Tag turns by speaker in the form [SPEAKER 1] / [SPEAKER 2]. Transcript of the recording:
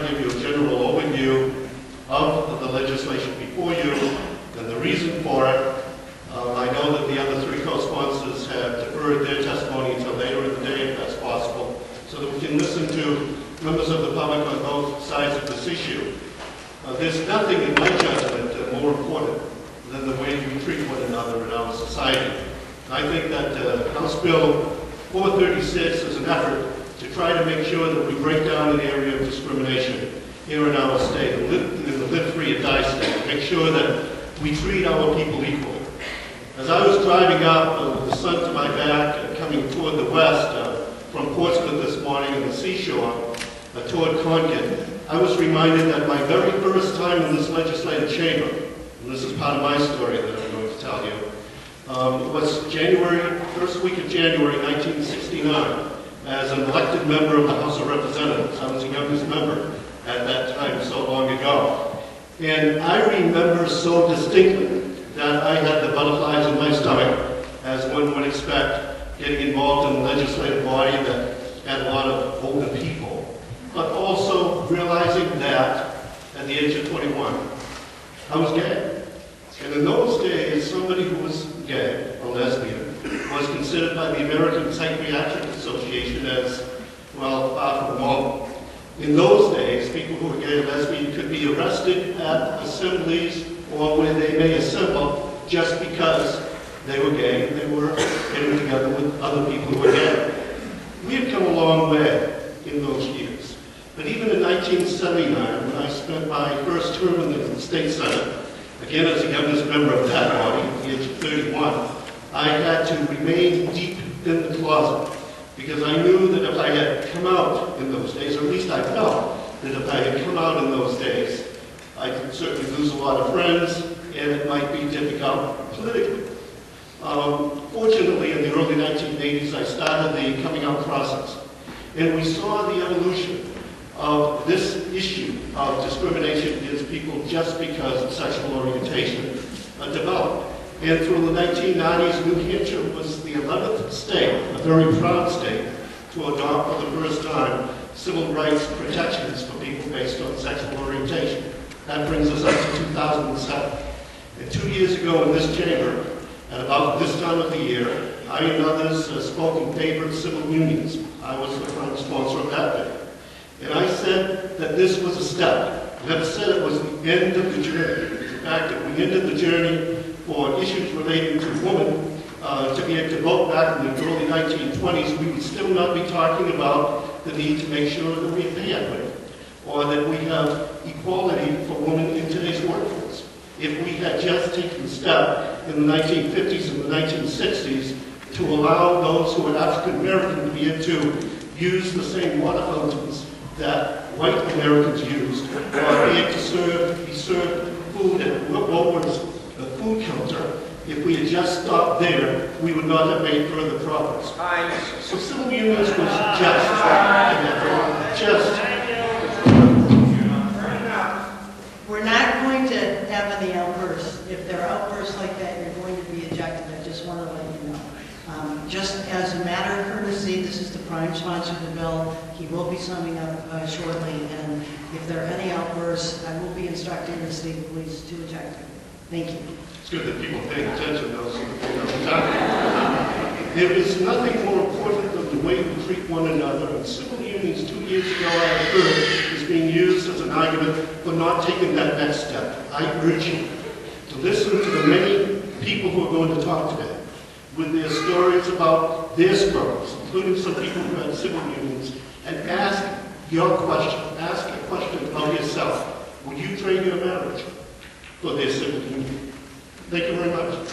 [SPEAKER 1] to give you a general overview of the legislation before you and the reason for it. I know that the other three co-sponsors have deferred their testimony until later in the day, if that's possible, so that we can listen to members of the public on both sides of this issue. There's nothing, in my judgment, more important than the way we treat one another in our society. I think that House Bill 436 is an effort to try to make sure that we break down an area of discrimination here in our state, in the Live Free and Die state, make sure that we treat our people equally. As I was driving up with the sun to my back, coming toward the west from Portsmouth this morning in the seashore toward Concord, I was reminded that my very first time in this legislative chamber, and this is part of my story that I'm going to tell you, was first week of January 1969. As an elected member of the House of Representatives. I was the youngest member at that time, so long ago. And I remember so distinctly that I had the butterflies in my stomach, as one would expect, getting involved in a legislative body that had a lot of older people, but also realizing that at the age of 21, I was gay. And in those days, somebody who was gay, or lesbian, was considered by the American Psychiatric Association as, well, far from normal. In those days, people who were gay or lesbian could be arrested at assemblies or where they may assemble just because they were gay and they were getting together with other people who were gay. We had come a long way in those years. But even in 1979, when I spent my first term in the state senate, again as the youngest member of that body at the age of 31, I had to remain deep in the closet because I knew that if I had come out in those days, or at least I felt that if I had come out in those days, I could certainly lose a lot of friends and it might be difficult politically. Fortunately, in the early 1980s, I started the coming out process. And we saw the evolution of this issue of discrimination against people just because of sexual orientation developed. And through the 1990s, New Hampshire was the 11th state, a very proud state, to adopt for the first time civil rights protections for people based on sexual orientation. That brings us up to 2007. And 2 years ago in this chamber, at about this time of the year, I and others spoke in favor of civil unions. I was the front sponsor of that bill. And I said that this was a step. I never said it was the end of the journey. In fact, if we ended the journey for issues relating to women to be able to vote back in the early 1920s, we would still not be talking about the need to make sure that we have pay equity or that we have equality for women in today's workforce. If we had just taken the step in the 1950s and the 1960s to allow those who are African American to be able to use the same water fountains that white Americans used, or be able to be served food at Woolworth's food counter, if we had just stopped there, we would not have made further progress. So civil unions was just.
[SPEAKER 2] We're not going to have any outbursts. If there are outbursts like that, you're going to be ejected. I just want to let you know. Just as a matter of courtesy, this is the prime sponsor of the bill. He will be summing up shortly, and if there are any outbursts, I will be instructing the state police to eject him. Thank you.
[SPEAKER 1] It's good that people pay attention, though, so that they know what's happening. There is nothing more important than the way we treat one another. And civil unions 2 years ago, I heard, is being used as an argument for not taking that next step. I urge you to listen to the many people who are going to talk today with their stories about their struggles, including some people who had civil unions, and ask your question. Ask a question about yourself. Would you trade your marriage for their civil union? Thank you very much.